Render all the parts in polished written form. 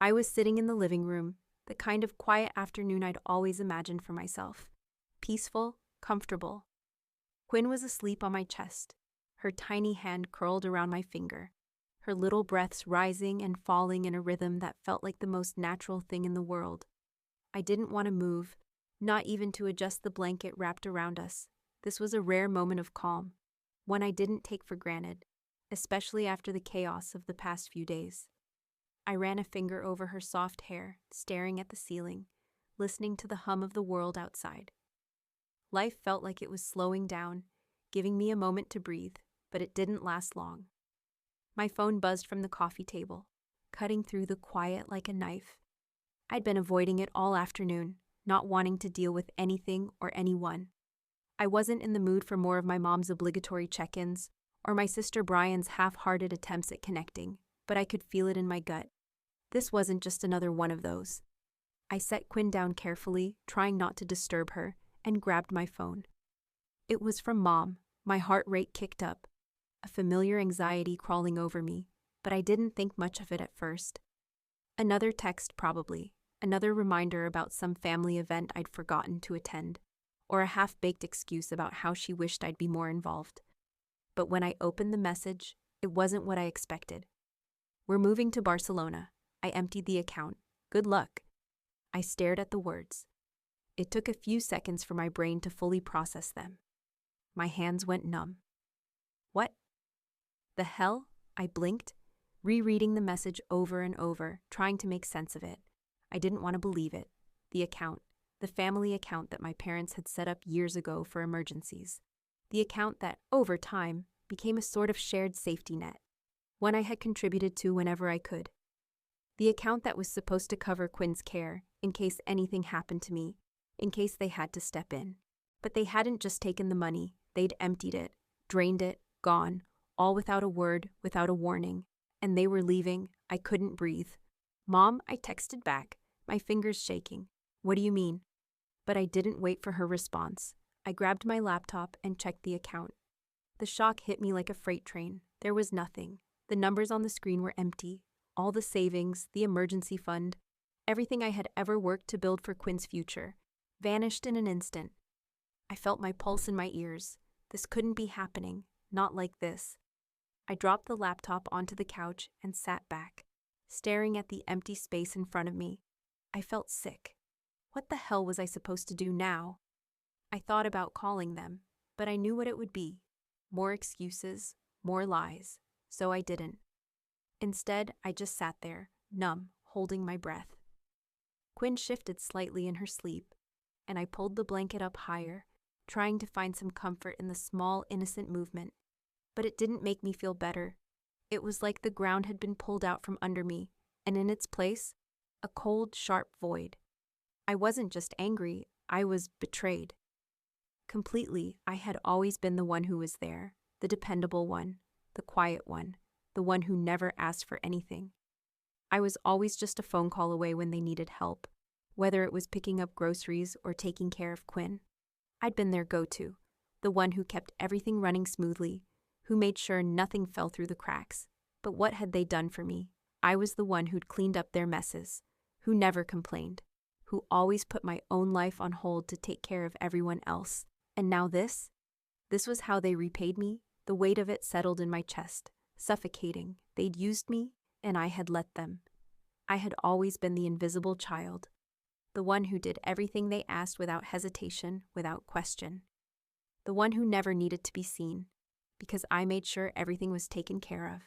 I was sitting in the living room, the kind of quiet afternoon I'd always imagined for myself. Peaceful, comfortable. Quinn was asleep on my chest, her tiny hand curled around my finger, her little breaths rising and falling in a rhythm that felt like the most natural thing in the world. I didn't want to move, not even to adjust the blanket wrapped around us. This was a rare moment of calm, one I didn't take for granted, especially after the chaos of the past few days. I ran a finger over her soft hair, staring at the ceiling, listening to the hum of the world outside. Life felt like it was slowing down, giving me a moment to breathe, but it didn't last long. My phone buzzed from the coffee table, cutting through the quiet like a knife. I'd been avoiding it all afternoon, not wanting to deal with anything or anyone. I wasn't in the mood for more of my mom's obligatory check-ins or my sister Brian's half-hearted attempts at connecting, but I could feel it in my gut. This wasn't just another one of those. I set Quinn down carefully, trying not to disturb her, and grabbed my phone. It was from Mom. My heart rate kicked up, a familiar anxiety crawling over me, but I didn't think much of it at first. Another text probably, another reminder about some family event I'd forgotten to attend, or a half-baked excuse about how she wished I'd be more involved. But when I opened the message, it wasn't what I expected. "We're moving to Barcelona." I emptied the account. "Good luck." I stared at the words. It took a few seconds for my brain to fully process them. My hands went numb. What the hell? I blinked, rereading the message over and over, trying to make sense of it. I didn't want to believe it. The account, the family account that my parents had set up years ago for emergencies. The account that, over time, became a sort of shared safety net, one I had contributed to whenever I could. The account that was supposed to cover Quinn's care, in case anything happened to me, in case they had to step in. But they hadn't just taken the money, they'd emptied it, drained it, gone, all without a word, without a warning. And they were leaving. I couldn't breathe. "Mom," I texted back, my fingers shaking. "What do you mean?" But I didn't wait for her response. I grabbed my laptop and checked the account. The shock hit me like a freight train. There was nothing. The numbers on the screen were empty. All the savings, the emergency fund, everything I had ever worked to build for Quinn's future, vanished in an instant. I felt my pulse in my ears. This couldn't be happening. Not like this. I dropped the laptop onto the couch and sat back, staring at the empty space in front of me. I felt sick. What the hell was I supposed to do now? I thought about calling them, but I knew what it would be. More excuses, more lies. So I didn't. Instead, I just sat there, numb, holding my breath. Quinn shifted slightly in her sleep, and I pulled the blanket up higher, trying to find some comfort in the small, innocent movement. But it didn't make me feel better. It was like the ground had been pulled out from under me, and in its place, a cold, sharp void. I wasn't just angry, I was betrayed. Completely, I had always been the one who was there, the dependable one, the quiet one, the one who never asked for anything. I was always just a phone call away when they needed help, whether it was picking up groceries or taking care of Quinn. I'd been their go-to, the one who kept everything running smoothly, who made sure nothing fell through the cracks. But what had they done for me? I was the one who'd cleaned up their messes, who never complained, who always put my own life on hold to take care of everyone else. And now this? This was how they repaid me. The weight of it settled in my chest, suffocating. They'd used me, and I had let them. I had always been the invisible child, the one who did everything they asked without hesitation, without question. The one who never needed to be seen, because I made sure everything was taken care of.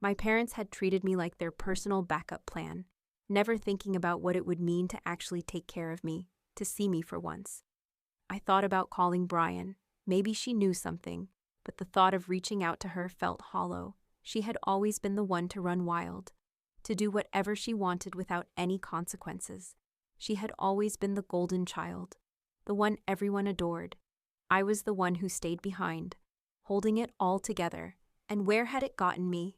My parents had treated me like their personal backup plan, never thinking about what it would mean to actually take care of me, to see me for once. I thought about calling Brian. Maybe she knew something, but the thought of reaching out to her felt hollow. She had always been the one to run wild, to do whatever she wanted without any consequences. She had always been the golden child, the one everyone adored. I was the one who stayed behind, holding it all together. And where had it gotten me?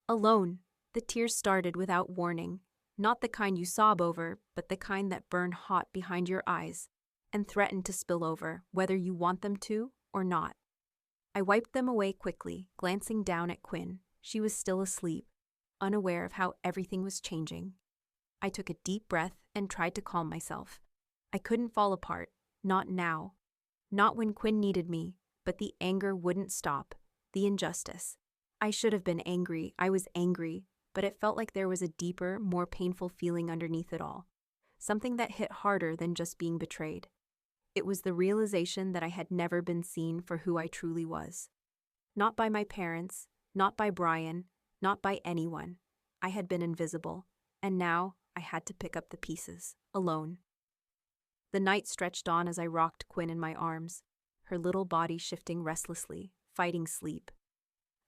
Alone. The tears started without warning, not the kind you sob over, but the kind that burn hot behind your eyes and threaten to spill over, whether you want them to or not. I wiped them away quickly, glancing down at Quinn. She was still asleep, unaware of how everything was changing. I took a deep breath and tried to calm myself. I couldn't fall apart, not now. Not when Quinn needed me, but the anger wouldn't stop. The injustice. I should have been angry, I was angry, but it felt like there was a deeper, more painful feeling underneath it all. Something that hit harder than just being betrayed. It was the realization that I had never been seen for who I truly was. Not by my parents, not by Brian, not by anyone. I had been invisible, and now I had to pick up the pieces, alone. The night stretched on as I rocked Quinn in my arms, her little body shifting restlessly, fighting sleep.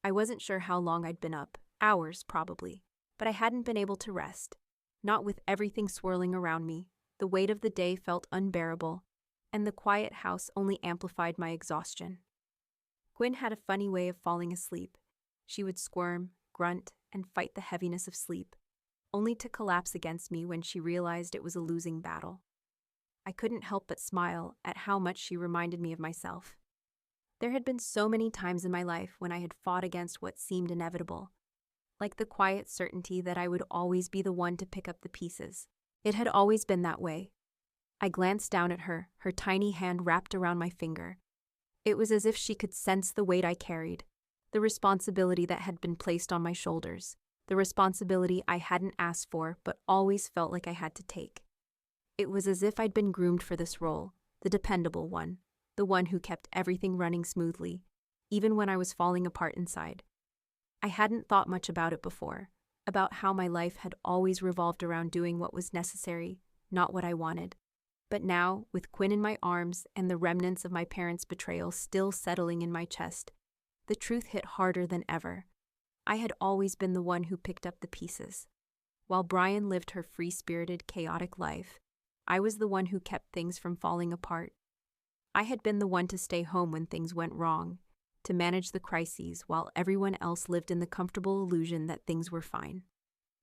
I wasn't sure how long I'd been up, hours probably, but I hadn't been able to rest. Not with everything swirling around me. The weight of the day felt unbearable, and the quiet house only amplified my exhaustion. Quinn had a funny way of falling asleep. She would squirm, grunt, and fight the heaviness of sleep, only to collapse against me when she realized it was a losing battle. I couldn't help but smile at how much she reminded me of myself. There had been so many times in my life when I had fought against what seemed inevitable, like the quiet certainty that I would always be the one to pick up the pieces. It had always been that way. I glanced down at her, her tiny hand wrapped around my finger. It was as if she could sense the weight I carried, the responsibility that had been placed on my shoulders, the responsibility I hadn't asked for but always felt like I had to take. It was as if I'd been groomed for this role, the dependable one, the one who kept everything running smoothly, even when I was falling apart inside. I hadn't thought much about it before, about how my life had always revolved around doing what was necessary, not what I wanted. But now, with Quinn in my arms and the remnants of my parents' betrayal still settling in my chest, the truth hit harder than ever. I had always been the one who picked up the pieces. While Brian lived her free-spirited, chaotic life, I was the one who kept things from falling apart. I had been the one to stay home when things went wrong, to manage the crises while everyone else lived in the comfortable illusion that things were fine.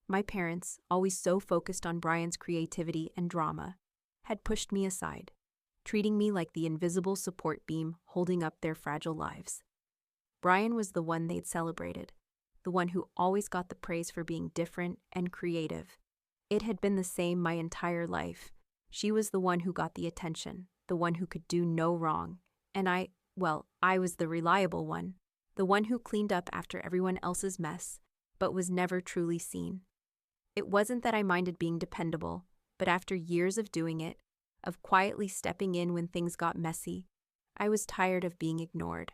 My parents, always so focused on Brian's creativity and drama, had pushed me aside, treating me like the invisible support beam holding up their fragile lives. Brian was the one they'd celebrated, the one who always got the praise for being different and creative. It had been the same my entire life. She was the one who got the attention, the one who could do no wrong, and I was the reliable one, the one who cleaned up after everyone else's mess, but was never truly seen. It wasn't that I minded being dependable, but after years of doing it, of quietly stepping in when things got messy, I was tired of being ignored.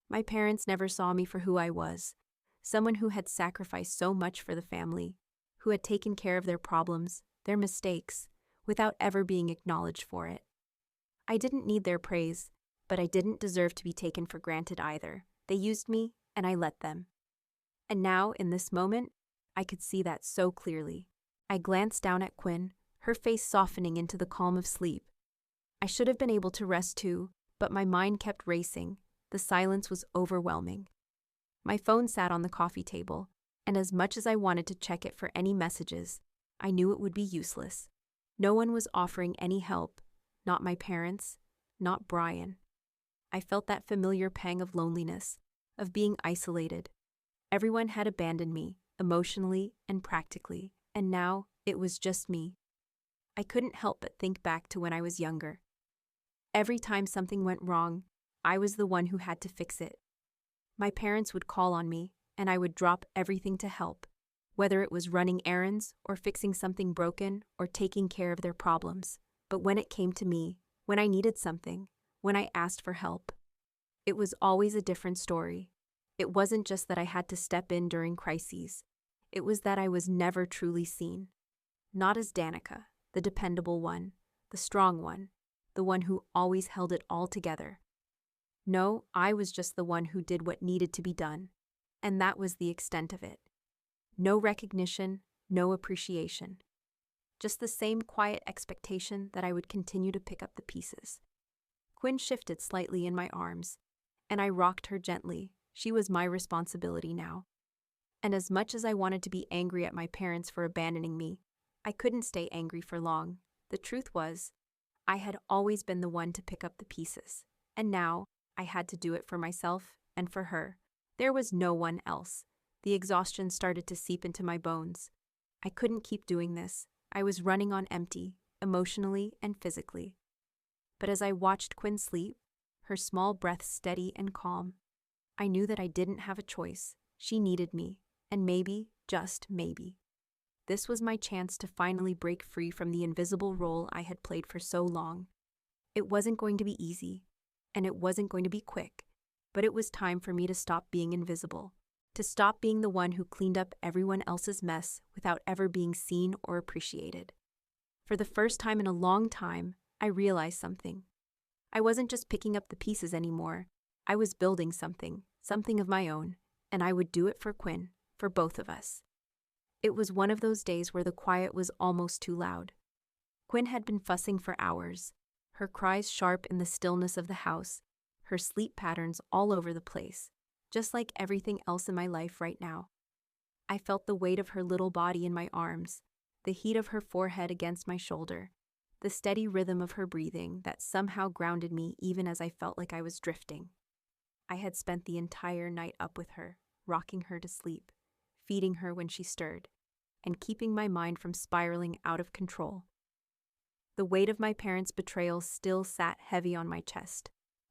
My parents never saw me for who I was, someone who had sacrificed so much for the family, who had taken care of their problems, their mistakes, without ever being acknowledged for it. I didn't need their praise, but I didn't deserve to be taken for granted either. They used me, and I let them. And now, in this moment, I could see that so clearly. I glanced down at Quinn, her face softening into the calm of sleep. I should have been able to rest too, but my mind kept racing. The silence was overwhelming. My phone sat on the coffee table, and as much as I wanted to check it for any messages, I knew it would be useless. No one was offering any help, not my parents, not Brian. I felt that familiar pang of loneliness, of being isolated. Everyone had abandoned me, emotionally and practically, and now it was just me. I couldn't help but think back to when I was younger. Every time something went wrong, I was the one who had to fix it. My parents would call on me, and I would drop everything to help, whether it was running errands or fixing something broken or taking care of their problems. But when it came to me, when I needed something, when I asked for help, it was always a different story. It wasn't just that I had to step in during crises. It was that I was never truly seen. Not as Danica, the dependable one, the strong one, the one who always held it all together. No, I was just the one who did what needed to be done, and that was the extent of it. No recognition, no appreciation. Just the same quiet expectation that I would continue to pick up the pieces. Quinn shifted slightly in my arms, and I rocked her gently. She was my responsibility now. And as much as I wanted to be angry at my parents for abandoning me, I couldn't stay angry for long. The truth was, I had always been the one to pick up the pieces, and now I had to do it for myself and for her. There was no one else. The exhaustion started to seep into my bones. I couldn't keep doing this. I was running on empty, emotionally and physically. But as I watched Quinn sleep, her small breath steady and calm, I knew that I didn't have a choice. She needed me, and maybe, just maybe, this was my chance to finally break free from the invisible role I had played for so long. It wasn't going to be easy, and it wasn't going to be quick, but it was time for me to stop being invisible, to stop being the one who cleaned up everyone else's mess without ever being seen or appreciated. For the first time in a long time, I realized something. I wasn't just picking up the pieces anymore. I was building something of my own, and I would do it for Quinn, for both of us. It was one of those days where the quiet was almost too loud. Quinn had been fussing for hours, her cries sharp in the stillness of the house, her sleep patterns all over the place, just like everything else in my life right now. I felt the weight of her little body in my arms, the heat of her forehead against my shoulder, the steady rhythm of her breathing that somehow grounded me even as I felt like I was drifting. I had spent the entire night up with her, rocking her to sleep, feeding her when she stirred, and keeping my mind from spiraling out of control. The weight of my parents' betrayal still sat heavy on my chest,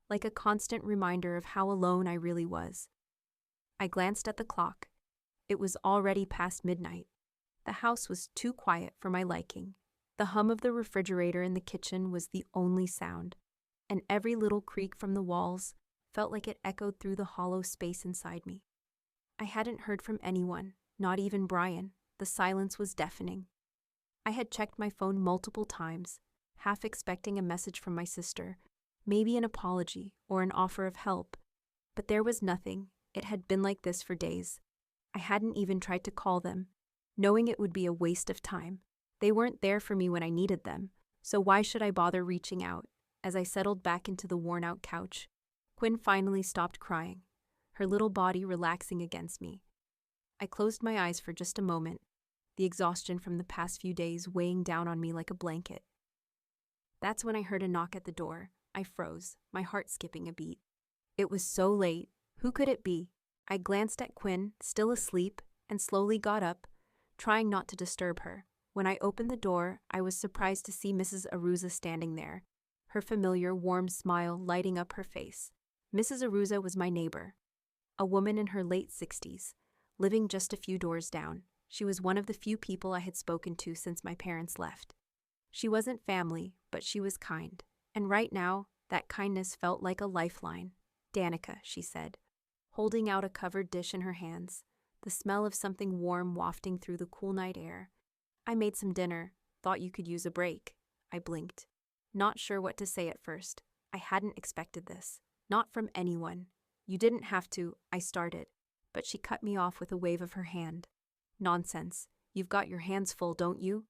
like a constant reminder of how alone I really was. I glanced at the clock. It was already past midnight. The house was too quiet for my liking. The hum of the refrigerator in the kitchen was the only sound, and every little creak from the walls felt like it echoed through the hollow space inside me. I hadn't heard from anyone, not even Brian. The silence was deafening. I had checked my phone multiple times, half expecting a message from my sister, maybe an apology or an offer of help, but there was nothing. It had been like this for days. I hadn't even tried to call them, knowing it would be a waste of time. They weren't there for me when I needed them, so why should I bother reaching out? As I settled back into the worn-out couch, Quinn finally stopped crying, her little body relaxing against me. I closed my eyes for just a moment, the exhaustion from the past few days weighing down on me like a blanket. That's when I heard a knock at the door. I froze, my heart skipping a beat. It was so late. Who could it be? I glanced at Quinn, still asleep, and slowly got up, trying not to disturb her. When I opened the door, I was surprised to see Mrs. Aruza standing there, her familiar warm smile lighting up her face. Mrs. Aruza was my neighbor, a woman in her late 60s, living just a few doors down. She was one of the few people I had spoken to since my parents left. She wasn't family, but she was kind, and right now, that kindness felt like a lifeline. "Danica," she said, holding out a covered dish in her hands, the smell of something warm wafting through the cool night air. "I made some dinner. Thought you could use a break." I blinked, not sure what to say at first. I hadn't expected this. Not from anyone. "You didn't have to," I started, but she cut me off with a wave of her hand. "Nonsense. You've got your hands full, don't you?"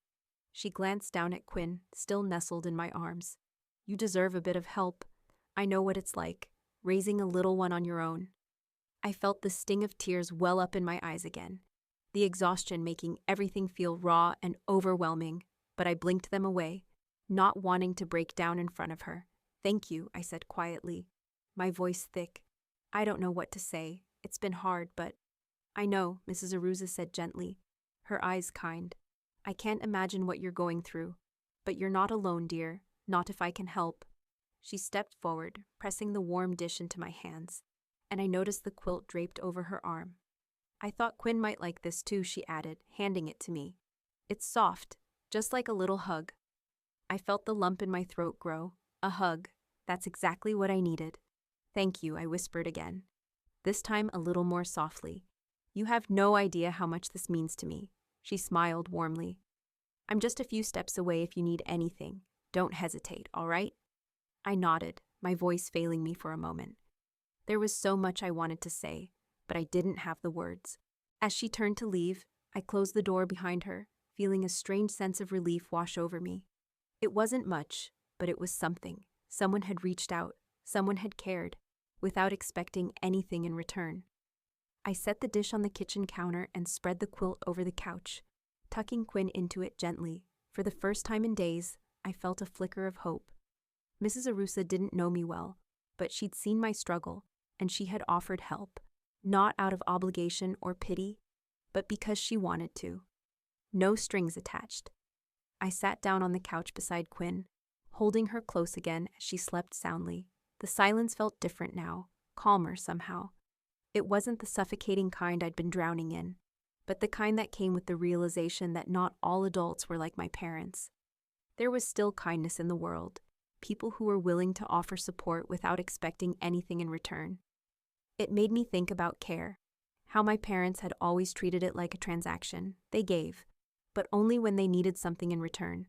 She glanced down at Quinn, still nestled in my arms. "You deserve a bit of help. I know what it's like, raising a little one on your own." I felt the sting of tears well up in my eyes again, the exhaustion making everything feel raw and overwhelming, but I blinked them away, not wanting to break down in front of her. "Thank you," I said quietly, my voice thick. "I don't know what to say. It's been hard, but—" "I know," Mrs. Aruza said gently, her eyes kind. "I can't imagine what you're going through, but you're not alone, dear, not if I can help." She stepped forward, pressing the warm dish into my hands, and I noticed the quilt draped over her arm. "I thought Quinn might like this too," she added, handing it to me. "It's soft, just like a little hug." I felt the lump in my throat grow. A hug. That's exactly what I needed. "Thank you," I whispered again, this time a little more softly. "You have no idea how much this means to me." She smiled warmly. "I'm just a few steps away if you need anything. Don't hesitate, all right?" I nodded, my voice failing me for a moment. There was so much I wanted to say, but I didn't have the words. As she turned to leave, I closed the door behind her, feeling a strange sense of relief wash over me. It wasn't much, but it was something. Someone had reached out, someone had cared, without expecting anything in return. I set the dish on the kitchen counter and spread the quilt over the couch, tucking Quinn into it gently. For the first time in days, I felt a flicker of hope. Mrs. Arusa didn't know me well, but she'd seen my struggle, and she had offered help, not out of obligation or pity, but because she wanted to. No strings attached. I sat down on the couch beside Quinn, holding her close again as she slept soundly. The silence felt different now, calmer somehow. It wasn't the suffocating kind I'd been drowning in, but the kind that came with the realization that not all adults were like my parents. There was still kindness in the world, people who were willing to offer support without expecting anything in return. It made me think about care, how my parents had always treated it like a transaction. They gave, but only when they needed something in return.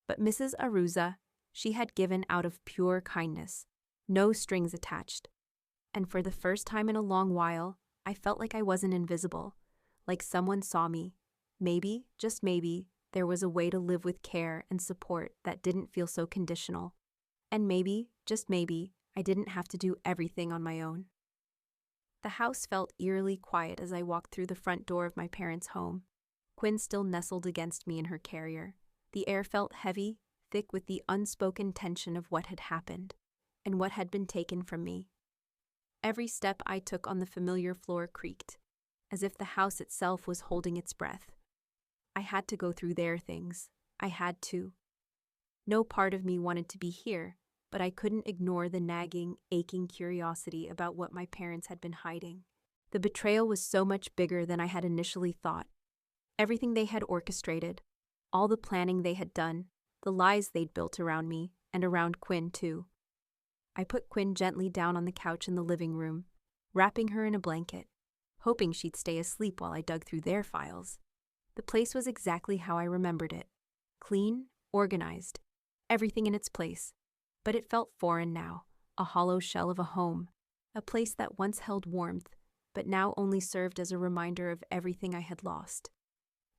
But Mrs. Aruza, she had given out of pure kindness, no strings attached. And for the first time in a long while, I felt like I wasn't invisible, like someone saw me. Maybe, just maybe, there was a way to live with care and support that didn't feel so conditional. And maybe, just maybe, I didn't have to do everything on my own. The house felt eerily quiet as I walked through the front door of my parents' home. Quinn still nestled against me in her carrier. The air felt heavy, thick with the unspoken tension of what had happened, and what had been taken from me. Every step I took on the familiar floor creaked, as if the house itself was holding its breath. I had to go through their things. I had to. No part of me wanted to be here, but I couldn't ignore the nagging, aching curiosity about what my parents had been hiding. The betrayal was so much bigger than I had initially thought. Everything they had orchestrated, all the planning they had done, the lies they'd built around me, and around Quinn too. I put Quinn gently down on the couch in the living room, wrapping her in a blanket, hoping she'd stay asleep while I dug through their files. The place was exactly how I remembered it. Clean, organized, everything in its place. But it felt foreign now, a hollow shell of a home, a place that once held warmth, but now only served as a reminder of everything I had lost.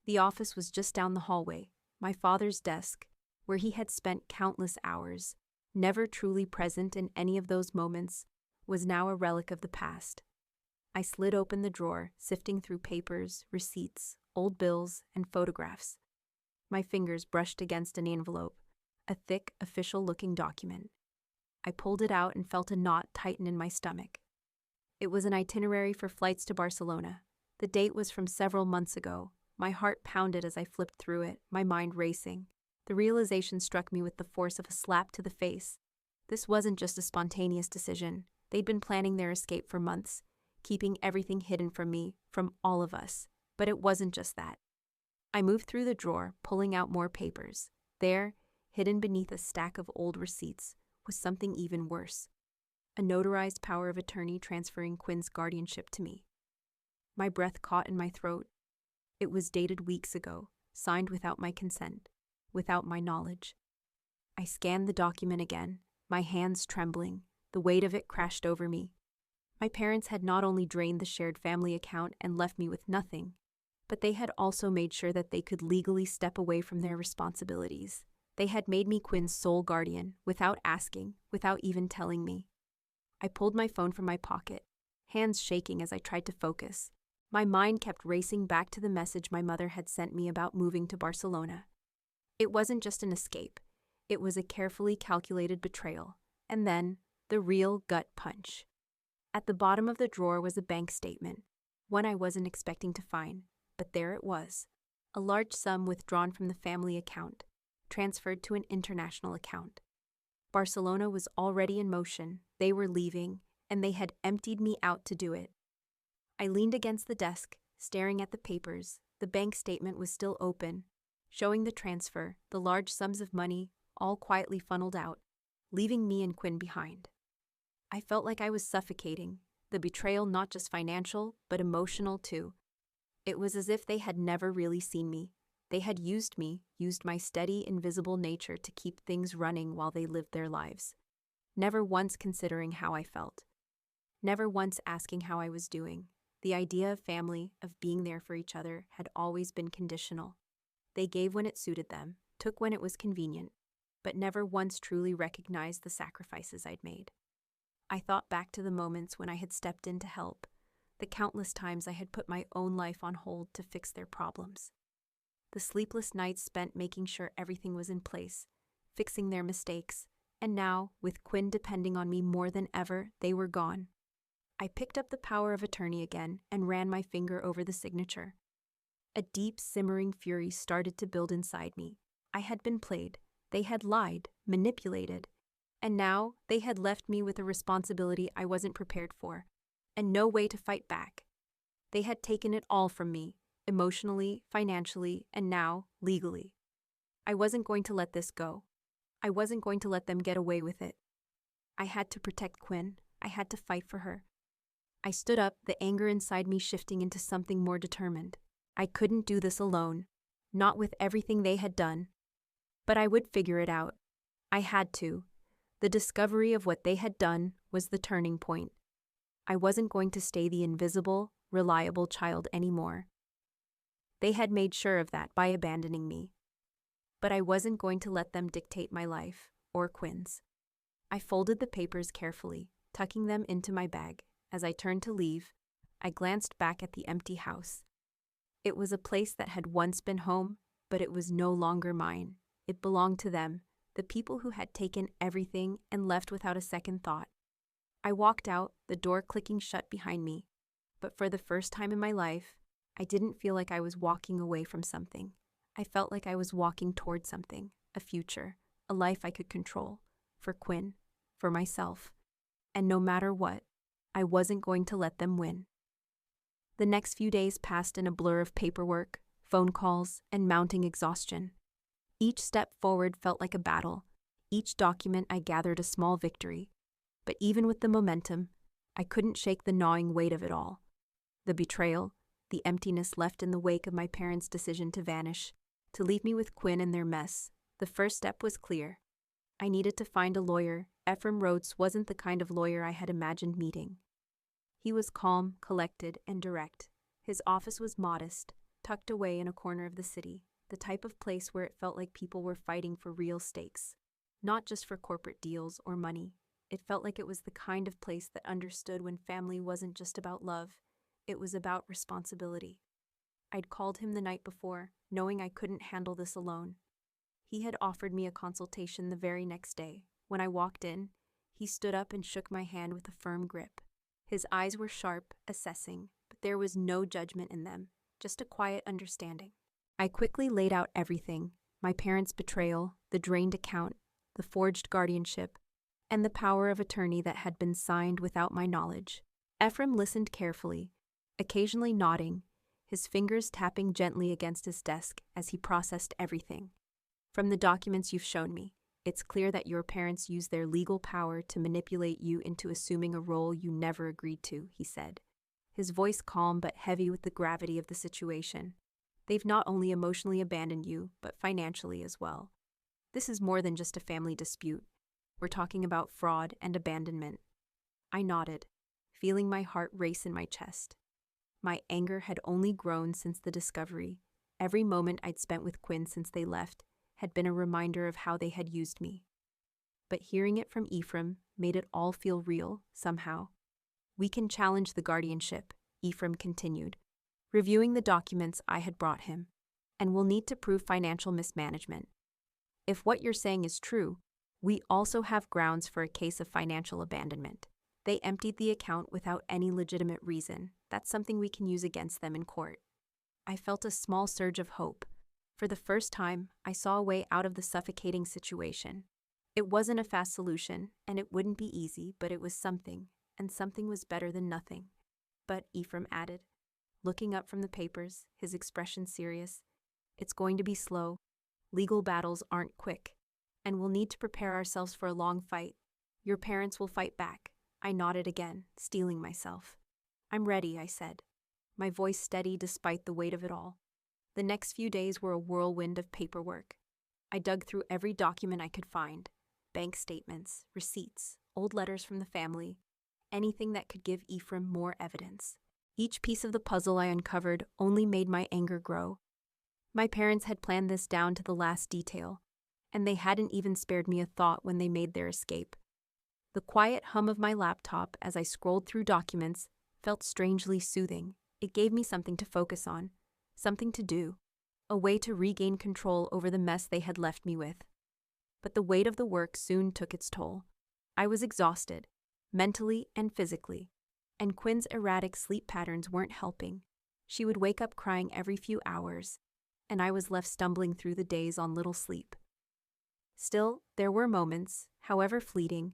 The office was just down the hallway, my father's desk, where he had spent countless hours, never truly present in any of those moments, was now a relic of the past. I slid open the drawer, sifting through papers, receipts, old bills, and photographs. My fingers brushed against an envelope, a thick, official-looking document. I pulled it out and felt a knot tighten in my stomach. It was an itinerary for flights to Barcelona. The date was from several months ago. My heart pounded as I flipped through it, my mind racing. The realization struck me with the force of a slap to the face. This wasn't just a spontaneous decision. They'd been planning their escape for months, keeping everything hidden from me, from all of us. But it wasn't just that. I moved through the drawer, pulling out more papers. There, hidden beneath a stack of old receipts, was something even worse. A notarized power of attorney transferring Quinn's guardianship to me. My breath caught in my throat. It was dated weeks ago, signed without my consent, without my knowledge. I scanned the document again, my hands trembling. The weight of it crashed over me. My parents had not only drained the shared family account and left me with nothing, but they had also made sure that they could legally step away from their responsibilities. They had made me Quinn's sole guardian, without asking, without even telling me. I pulled my phone from my pocket, hands shaking as I tried to focus. My mind kept racing back to the message my mother had sent me about moving to Barcelona. It wasn't just an escape. It was a carefully calculated betrayal. And then, the real gut punch. At the bottom of the drawer was a bank statement, one I wasn't expecting to find, but there it was. A large sum withdrawn from the family account, transferred to an international account. Barcelona was already in motion, they were leaving, and they had emptied me out to do it. I leaned against the desk, staring at the papers. The bank statement was still open, showing the transfer, the large sums of money, all quietly funneled out, leaving me and Quinn behind. I felt like I was suffocating, the betrayal not just financial, but emotional too. It was as if they had never really seen me. They had used me, used my steady, invisible nature to keep things running while they lived their lives. Never once considering how I felt. Never once asking how I was doing. The idea of family, of being there for each other, had always been conditional. They gave when it suited them, took when it was convenient, but never once truly recognized the sacrifices I'd made. I thought back to the moments when I had stepped in to help, the countless times I had put my own life on hold to fix their problems. The sleepless nights spent making sure everything was in place, fixing their mistakes, and now, with Quinn depending on me more than ever, they were gone. I picked up the power of attorney again and ran my finger over the signature. A deep, simmering fury started to build inside me. I had been played. They had lied, manipulated. And now they had left me with a responsibility I wasn't prepared for, and no way to fight back. They had taken it all from me, emotionally, financially, and now, legally. I wasn't going to let this go. I wasn't going to let them get away with it. I had to protect Quinn. I had to fight for her. I stood up, the anger inside me shifting into something more determined. I couldn't do this alone, not with everything they had done. But I would figure it out. I had to. The discovery of what they had done was the turning point. I wasn't going to stay the invisible, reliable child anymore. They had made sure of that by abandoning me. But I wasn't going to let them dictate my life, or Quinn's. I folded the papers carefully, tucking them into my bag. As I turned to leave, I glanced back at the empty house. It was a place that had once been home, but it was no longer mine. It belonged to them, the people who had taken everything and left without a second thought. I walked out, the door clicking shut behind me. But for the first time in my life, I didn't feel like I was walking away from something. I felt like I was walking toward something, a future, a life I could control, for Quinn, for myself. And no matter what, I wasn't going to let them win. The next few days passed in a blur of paperwork, phone calls, and mounting exhaustion. Each step forward felt like a battle. Each document I gathered a small victory. But even with the momentum, I couldn't shake the gnawing weight of it all. The betrayal, the emptiness left in the wake of my parents' decision to vanish, to leave me with Quinn and their mess. The first step was clear. I needed to find a lawyer. Ephraim Rhodes wasn't the kind of lawyer I had imagined meeting. He was calm, collected, and direct. His office was modest, tucked away in a corner of the city, the type of place where it felt like people were fighting for real stakes, not just for corporate deals or money. It felt like it was the kind of place that understood when family wasn't just about love, it was about responsibility. I'd called him the night before, knowing I couldn't handle this alone. He had offered me a consultation the very next day. When I walked in, he stood up and shook my hand with a firm grip. His eyes were sharp, assessing, but there was no judgment in them, just a quiet understanding. I quickly laid out everything: my parents' betrayal, the drained account, the forged guardianship, and the power of attorney that had been signed without my knowledge. Ephraim listened carefully, occasionally nodding, his fingers tapping gently against his desk as he processed everything. From the documents you've shown me, it's clear that your parents used their legal power to manipulate you into assuming a role you never agreed to, he said, his voice calm but heavy with the gravity of the situation. They've not only emotionally abandoned you, but financially as well. This is more than just a family dispute. We're talking about fraud and abandonment. I nodded, feeling my heart race in my chest. My anger had only grown since the discovery. Every moment I'd spent with Quinn since they left had been a reminder of how they had used me. But hearing it from Ephraim made it all feel real, somehow. We can challenge the guardianship, Ephraim continued, reviewing the documents I had brought him, and we'll need to prove financial mismanagement. If what you're saying is true, we also have grounds for a case of financial abandonment. They emptied the account without any legitimate reason. That's something we can use against them in court. I felt a small surge of hope. For the first time, I saw a way out of the suffocating situation. It wasn't a fast solution, and it wouldn't be easy, but it was something, and something was better than nothing. But, Ephraim added, looking up from the papers, his expression serious, it's going to be slow. Legal battles aren't quick, and we'll need to prepare ourselves for a long fight. Your parents will fight back. I nodded again, steeling myself. I'm ready, I said, my voice steady despite the weight of it all. The next few days were a whirlwind of paperwork. I dug through every document I could find: bank statements, receipts, old letters from the family, anything that could give Ephraim more evidence. Each piece of the puzzle I uncovered only made my anger grow. My parents had planned this down to the last detail, and they hadn't even spared me a thought when they made their escape. The quiet hum of my laptop as I scrolled through documents felt strangely soothing. It gave me something to focus on, something to do, a way to regain control over the mess they had left me with. But the weight of the work soon took its toll. I was exhausted, mentally and physically, and Quinn's erratic sleep patterns weren't helping. She would wake up crying every few hours, and I was left stumbling through the days on little sleep. Still, there were moments, however fleeting,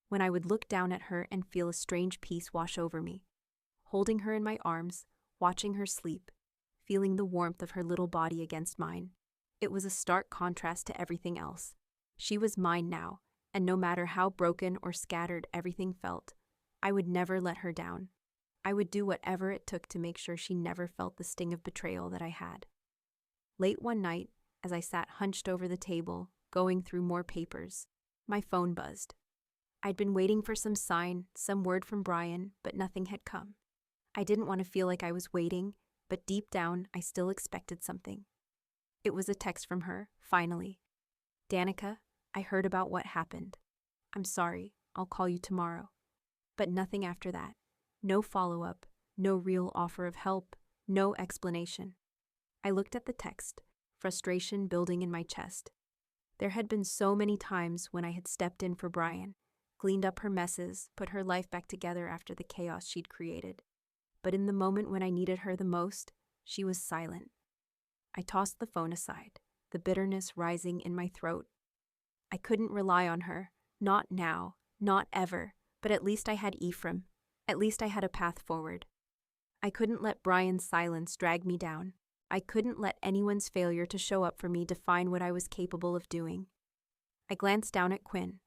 when I would look down at her and feel a strange peace wash over me. Holding her in my arms, watching her sleep, feeling the warmth of her little body against mine. It was a stark contrast to everything else. She was mine now, and no matter how broken or scattered everything felt, I would never let her down. I would do whatever it took to make sure she never felt the sting of betrayal that I had. Late one night, as I sat hunched over the table, going through more papers, my phone buzzed. I'd been waiting for some sign, some word from Brian, but nothing had come. I didn't want to feel like I was waiting, but deep down, I still expected something. It was a text from her, finally. "Danica, I heard about what happened. I'm sorry, I'll call you tomorrow." But nothing after that. No follow-up, no real offer of help, no explanation. I looked at the text, frustration building in my chest. There had been so many times when I had stepped in for Brian, cleaned up her messes, put her life back together after the chaos she'd created. But in the moment when I needed her the most, she was silent. I tossed the phone aside, the bitterness rising in my throat. I couldn't rely on her, not now, not ever, but at least I had Ephraim. At least I had a path forward. I couldn't let Brian's silence drag me down. I couldn't let anyone's failure to show up for me define what I was capable of doing. I glanced down at Quinn,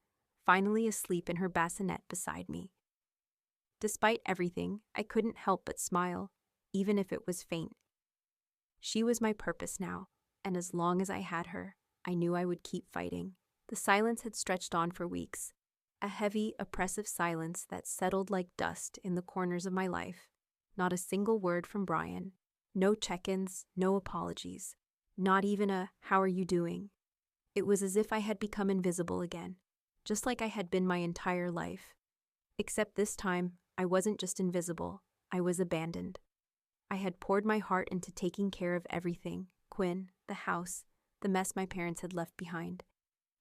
finally asleep in her bassinet beside me. Despite everything, I couldn't help but smile, even if it was faint. She was my purpose now, and as long as I had her, I knew I would keep fighting. The silence had stretched on for weeks, a heavy, oppressive silence that settled like dust in the corners of my life. Not a single word from Brian, no check-ins, no apologies, not even a "how are you doing?" It was as if I had become invisible again, just like I had been my entire life. Except this time, I wasn't just invisible, I was abandoned. I had poured my heart into taking care of everything, Quinn, the house, the mess my parents had left behind.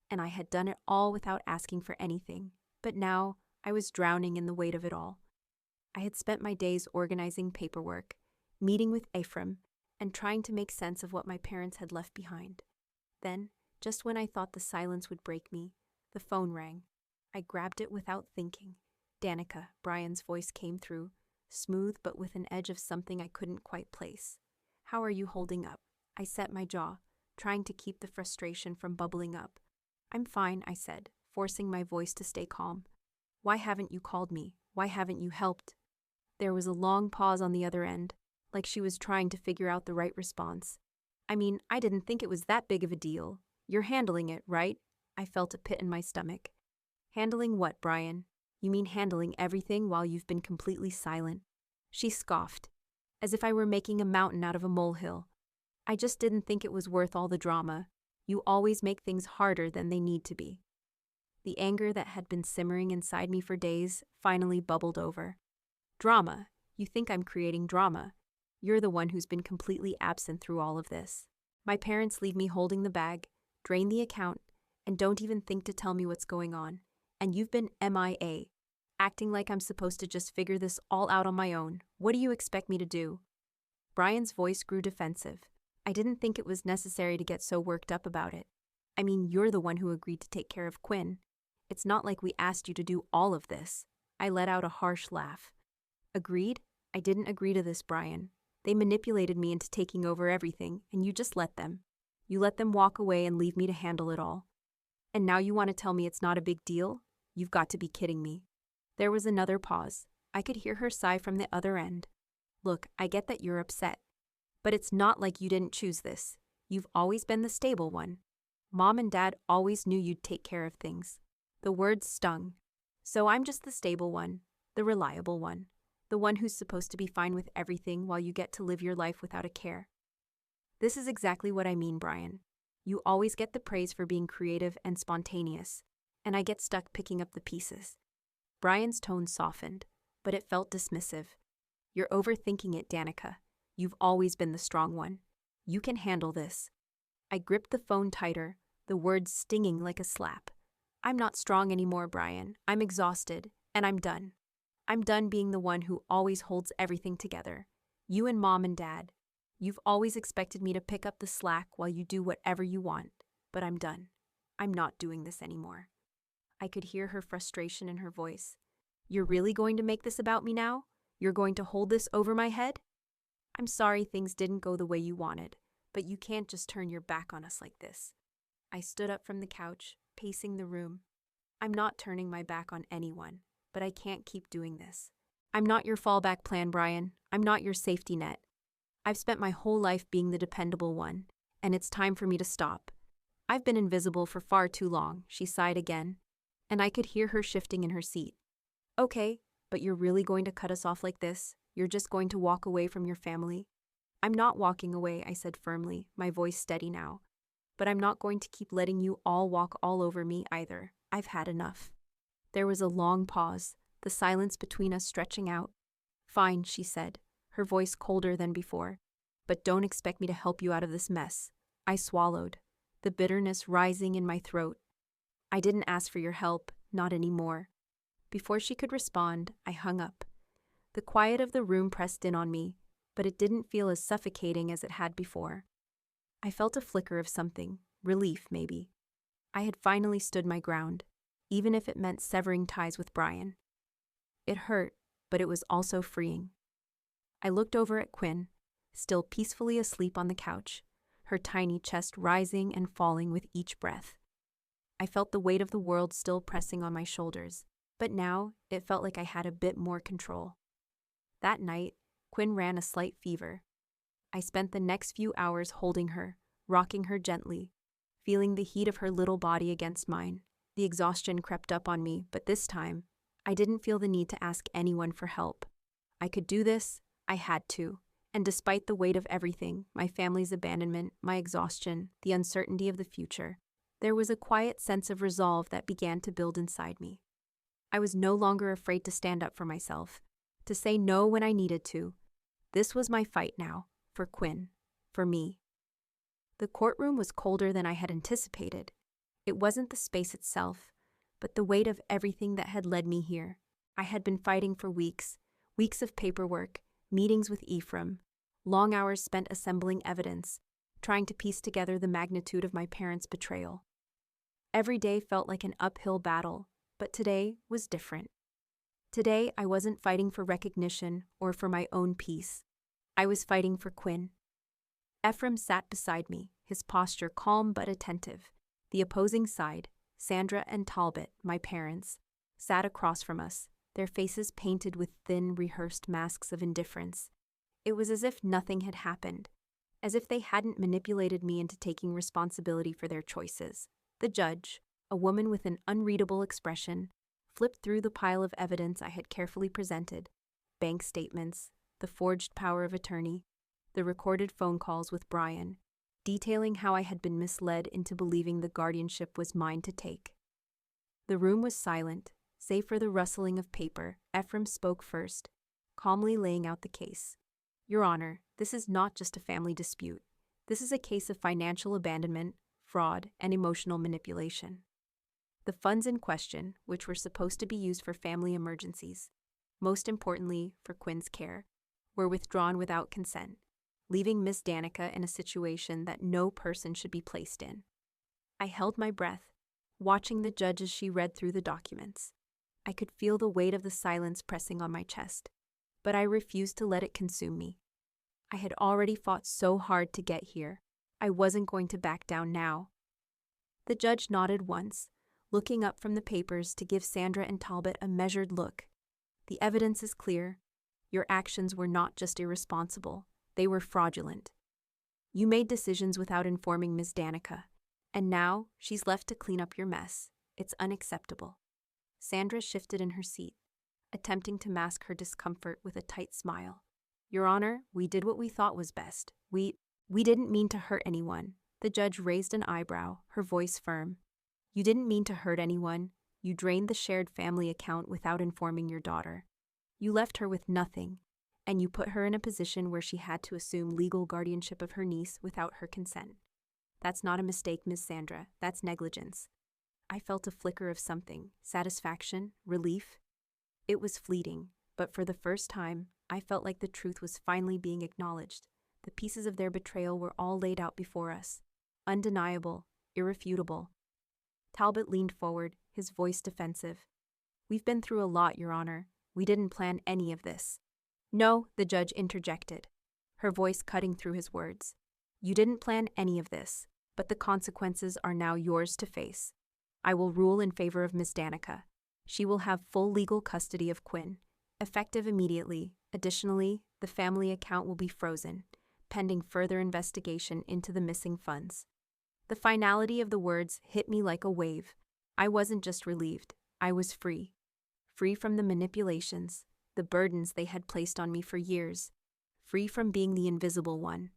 And I had done it all without asking for anything, but now I was drowning in the weight of it all. I had spent my days organizing paperwork, meeting with Ephraim, and trying to make sense of what my parents had left behind. Then, just when I thought the silence would break me, the phone rang. I grabbed it without thinking. "Danica," Brian's voice came through, smooth but with an edge of something I couldn't quite place. "How are you holding up?" I set my jaw, trying to keep the frustration from bubbling up. "I'm fine," I said, forcing my voice to stay calm. "Why haven't you called me? Why haven't you helped?" There was a long pause on the other end, like she was trying to figure out the right response. "I mean, I didn't think it was that big of a deal. You're handling it, right?" I felt a pit in my stomach. "Handling what, Brian? You mean handling everything while you've been completely silent?" She scoffed, as if I were making a mountain out of a molehill. "I just didn't think it was worth all the drama. You always make things harder than they need to be." The anger that had been simmering inside me for days finally bubbled over. "Drama? You think I'm creating drama? You're the one who's been completely absent through all of this. My parents leave me holding the bag, drain the account, and don't even think to tell me what's going on. And you've been MIA, acting like I'm supposed to just figure this all out on my own. What do you expect me to do?" Brian's voice grew defensive. I didn't think it was necessary to get so worked up about it. I mean, you're the one who agreed to take care of Quinn. It's not like we asked you to do all of this. I let out a harsh laugh. "Agreed? I didn't agree to this, Brian. They manipulated me into taking over everything, and you just let them. You let them walk away and leave me to handle it all. And now you want to tell me it's not a big deal? You've got to be kidding me." There was another pause. I could hear her sigh from the other end. "Look, I get that you're upset. But it's not like you didn't choose this. You've always been the stable one. Mom and Dad always knew you'd take care of things." The words stung. "So I'm just the stable one, the reliable one, the one who's supposed to be fine with everything while you get to live your life without a care." This is exactly what I mean, Brian. You always get the praise for being creative and spontaneous, and I get stuck picking up the pieces. Brian's tone softened, but it felt dismissive. "You're overthinking it, Danica. You've always been the strong one. You can handle this." I gripped the phone tighter, the words stinging like a slap. "I'm not strong anymore, Brian. I'm exhausted, and I'm done. I'm done being the one who always holds everything together. You and Mom and Dad. You've always expected me to pick up the slack while you do whatever you want, but I'm done. I'm not doing this anymore. I could hear her frustration in her voice. You're really going to make this about me now? You're going to hold this over my head? I'm sorry things didn't go the way you wanted, but you can't just turn your back on us like this. I stood up from the couch, pacing the room. I'm not turning my back on anyone, but I can't keep doing this. I'm not your fallback plan, Brian. I'm not your safety net. I've spent my whole life being the dependable one, and it's time for me to stop. I've been invisible for far too long, she sighed again, and I could hear her shifting in her seat. Okay, but you're really going to cut us off like this? You're just going to walk away from your family? I'm not walking away, I said firmly, my voice steady now. But I'm not going to keep letting you all walk all over me either. I've had enough. There was a long pause, the silence between us stretching out. Fine, she said, her voice colder than before. But don't expect me to help you out of this mess. I swallowed, the bitterness rising in my throat. I didn't ask for your help, not anymore. Before she could respond, I hung up. The quiet of the room pressed in on me, but it didn't feel as suffocating as it had before. I felt a flicker of something, relief maybe. I had finally stood my ground, even if it meant severing ties with Brian. It hurt, but it was also freeing. I looked over at Quinn, still peacefully asleep on the couch, her tiny chest rising and falling with each breath. I felt the weight of the world still pressing on my shoulders, but now it felt like I had a bit more control. That night, Quinn ran a slight fever. I spent the next few hours holding her, rocking her gently, feeling the heat of her little body against mine. The exhaustion crept up on me, but this time, I didn't feel the need to ask anyone for help. I could do this, I had to, and despite the weight of everything, my family's abandonment, my exhaustion, the uncertainty of the future, there was a quiet sense of resolve that began to build inside me. I was no longer afraid to stand up for myself, to say no when I needed to. This was my fight now, for Quinn, for me. The courtroom was colder than I had anticipated. It wasn't the space itself, but the weight of everything that had led me here. I had been fighting for weeks, weeks of paperwork, meetings with Ephraim, long hours spent assembling evidence, trying to piece together the magnitude of my parents' betrayal. Every day felt like an uphill battle, but today was different. Today, I wasn't fighting for recognition or for my own peace. I was fighting for Quinn. Ephraim sat beside me, his posture calm but attentive. The opposing side, Sandra and Talbot, my parents, sat across from us, their faces painted with thin, rehearsed masks of indifference. It was as if nothing had happened, as if they hadn't manipulated me into taking responsibility for their choices. The judge, a woman with an unreadable expression, flipped through the pile of evidence I had carefully presented: bank statements, the forged power of attorney, the recorded phone calls with Brian, detailing how I had been misled into believing the guardianship was mine to take. The room was silent, save for the rustling of paper. Ephraim spoke first, calmly laying out the case. Your Honor, this is not just a family dispute. This is a case of financial abandonment, fraud, and emotional manipulation. The funds in question, which were supposed to be used for family emergencies, most importantly for Quinn's care, were withdrawn without consent, leaving Miss Danica in a situation that no person should be placed in. I held my breath, watching the judge as she read through the documents. I could feel the weight of the silence pressing on my chest, but I refused to let it consume me. I had already fought so hard to get here. I wasn't going to back down now. The judge nodded once, looking up from the papers to give Sandra and Talbot a measured look. The evidence is clear. Your actions were not just irresponsible, they were fraudulent. You made decisions without informing Ms. Danica, and now she's left to clean up your mess. It's unacceptable. Sandra shifted in her seat, attempting to mask her discomfort with a tight smile. Your Honor, we did what we thought was best. We didn't mean to hurt anyone. The judge raised an eyebrow, her voice firm. You didn't mean to hurt anyone. You drained the shared family account without informing your daughter. You left her with nothing, and you put her in a position where she had to assume legal guardianship of her niece without her consent. That's not a mistake, Miss Sandra. That's negligence. I felt a flicker of something, satisfaction, relief. It was fleeting, but for the first time, I felt like the truth was finally being acknowledged. The pieces of their betrayal were all laid out before us. Undeniable, irrefutable. Talbot leaned forward, his voice defensive. "We've been through a lot, Your Honor. We didn't plan any of this." "No," the judge interjected, her voice cutting through his words. "You didn't plan any of this, but the consequences are now yours to face. I will rule in favor of Miss Danica. She will have full legal custody of Quinn, effective immediately. Additionally, the family account will be frozen, pending further investigation into the missing funds." The finality of the words hit me like a wave. I wasn't just relieved, I was free. Free from the manipulations, the burdens they had placed on me for years. Free from being the invisible one,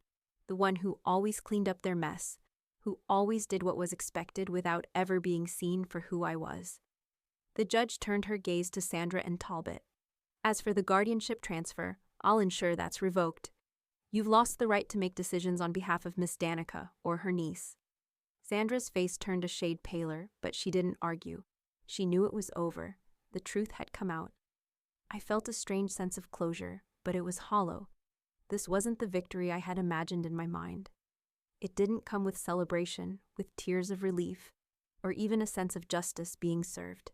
the one who always cleaned up their mess, who always did what was expected without ever being seen for who I was. The judge turned her gaze to Sandra and Talbot. "As for the guardianship transfer, I'll ensure that's revoked. You've lost the right to make decisions on behalf of Miss Danica or her niece." Sandra's face turned a shade paler, but she didn't argue. She knew it was over. The truth had come out. I felt a strange sense of closure, but it was hollow. This wasn't the victory I had imagined in my mind. It didn't come with celebration, with tears of relief, or even a sense of justice being served.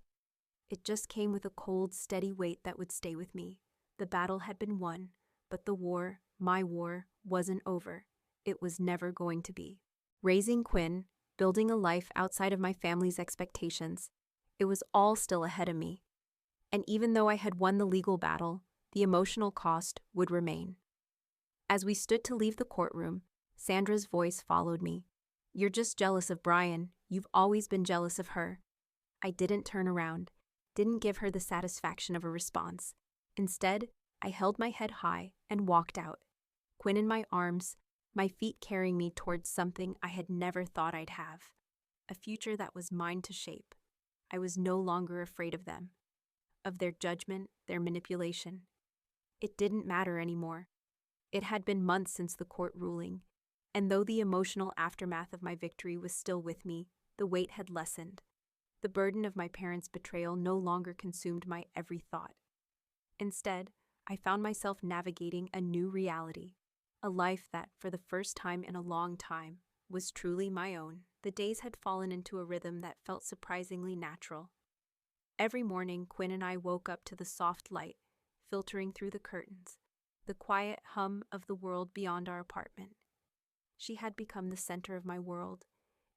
It just came with a cold, steady weight that would stay with me. The battle had been won, but the war, my war, wasn't over. It was never going to be. Raising Quinn, building a life outside of my family's expectations, it was all still ahead of me. And even though I had won the legal battle, the emotional cost would remain. As we stood to leave the courtroom, Sandra's voice followed me. "You're just jealous of Brian. You've always been jealous of her." I didn't turn around, didn't give her the satisfaction of a response. Instead, I held my head high and walked out, Quinn in my arms, my feet carrying me towards something I had never thought I'd have, a future that was mine to shape. I was no longer afraid of them, of their judgment, their manipulation. It didn't matter anymore. It had been months since the court ruling, and though the emotional aftermath of my victory was still with me, the weight had lessened. The burden of my parents' betrayal no longer consumed my every thought. Instead, I found myself navigating a new reality, a life that, for the first time in a long time, was truly my own. The days had fallen into a rhythm that felt surprisingly natural. Every morning, Quinn and I woke up to the soft light filtering through the curtains, the quiet hum of the world beyond our apartment. She had become the center of my world,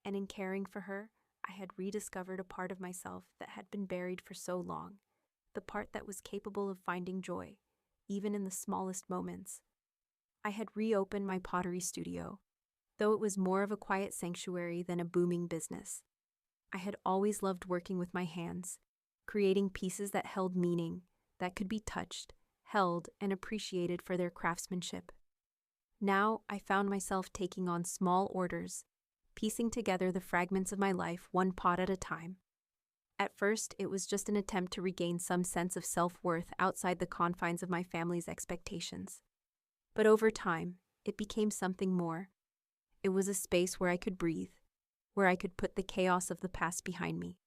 and in caring for her, I had rediscovered a part of myself that had been buried for so long, the part that was capable of finding joy, even in the smallest moments. I had reopened my pottery studio, though it was more of a quiet sanctuary than a booming business. I had always loved working with my hands, creating pieces that held meaning, that could be touched, held, and appreciated for their craftsmanship. Now I found myself taking on small orders, piecing together the fragments of my life one pot at a time. At first, it was just an attempt to regain some sense of self-worth outside the confines of my family's expectations. But over time, it became something more. It was a space where I could breathe, where I could put the chaos of the past behind me,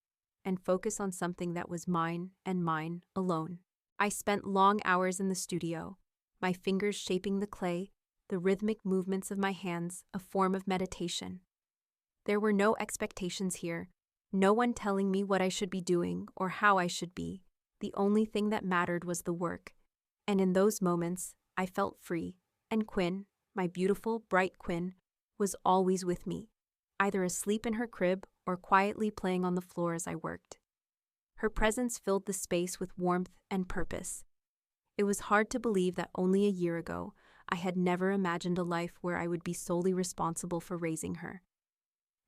and focus on something that was mine and mine alone. I spent long hours in the studio, my fingers shaping the clay, the rhythmic movements of my hands a form of meditation. There were no expectations here, no one telling me what I should be doing or how I should be. The only thing that mattered was the work, and in those moments, I felt free, and Quinn, my beautiful, bright Quinn, was always with me, either asleep in her crib or quietly playing on the floor as I worked. Her presence filled the space with warmth and purpose. It was hard to believe that only a year ago, I had never imagined a life where I would be solely responsible for raising her.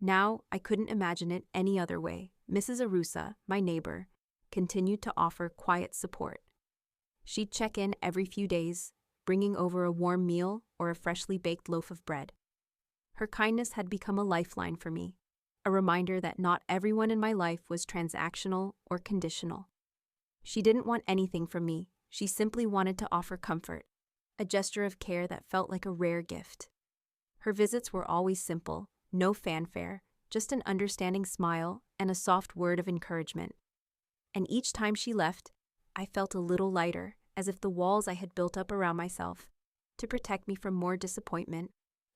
Now, I couldn't imagine it any other way. Mrs. Arusa, my neighbor, continued to offer quiet support. She'd check in every few days, bringing over a warm meal or a freshly baked loaf of bread. Her kindness had become a lifeline for me, a reminder that not everyone in my life was transactional or conditional. She didn't want anything from me, she simply wanted to offer comfort, a gesture of care that felt like a rare gift. Her visits were always simple, no fanfare, just an understanding smile and a soft word of encouragement. And each time she left, I felt a little lighter, as if the walls I had built up around myself to protect me from more disappointment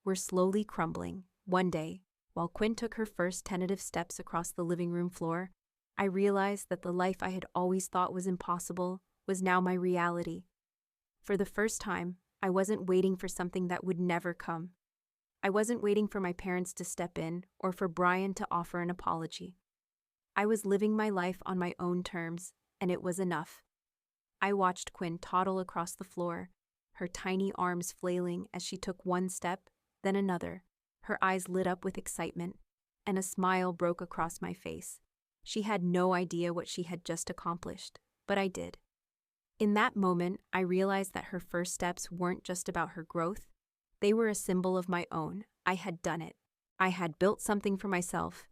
were slowly crumbling. One day, while Quinn took her first tentative steps across the living room floor, I realized that the life I had always thought was impossible was now my reality. For the first time, I wasn't waiting for something that would never come. I wasn't waiting for my parents to step in or for Brian to offer an apology. I was living my life on my own terms, and it was enough. I watched Quinn toddle across the floor, her tiny arms flailing as she took one step, then another. Her eyes lit up with excitement, and a smile broke across my face. She had no idea what she had just accomplished, but I did. In that moment, I realized that her first steps weren't just about her growth. They were a symbol of my own. I had done it. I had built something for myself,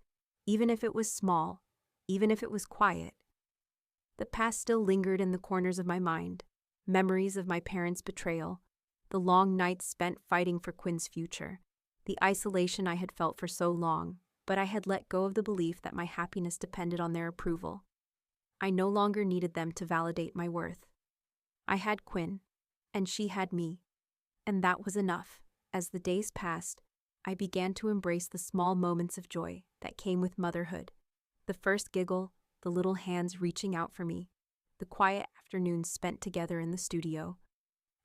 even if it was small, even if it was quiet. The past still lingered in the corners of my mind, memories of my parents' betrayal, the long nights spent fighting for Quinn's future, the isolation I had felt for so long, but I had let go of the belief that my happiness depended on their approval. I no longer needed them to validate my worth. I had Quinn, and she had me, and that was enough. As the days passed, I began to embrace the small moments of joy that came with motherhood. The first giggle, the little hands reaching out for me, the quiet afternoons spent together in the studio.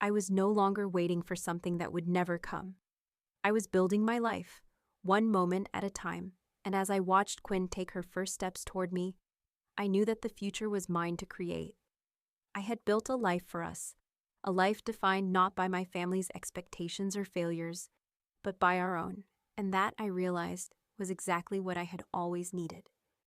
I was no longer waiting for something that would never come. I was building my life, one moment at a time, and as I watched Quinn take her first steps toward me, I knew that the future was mine to create. I had built a life for us, a life defined not by my family's expectations or failures, but by our own, and that, I realized, was exactly what I had always needed.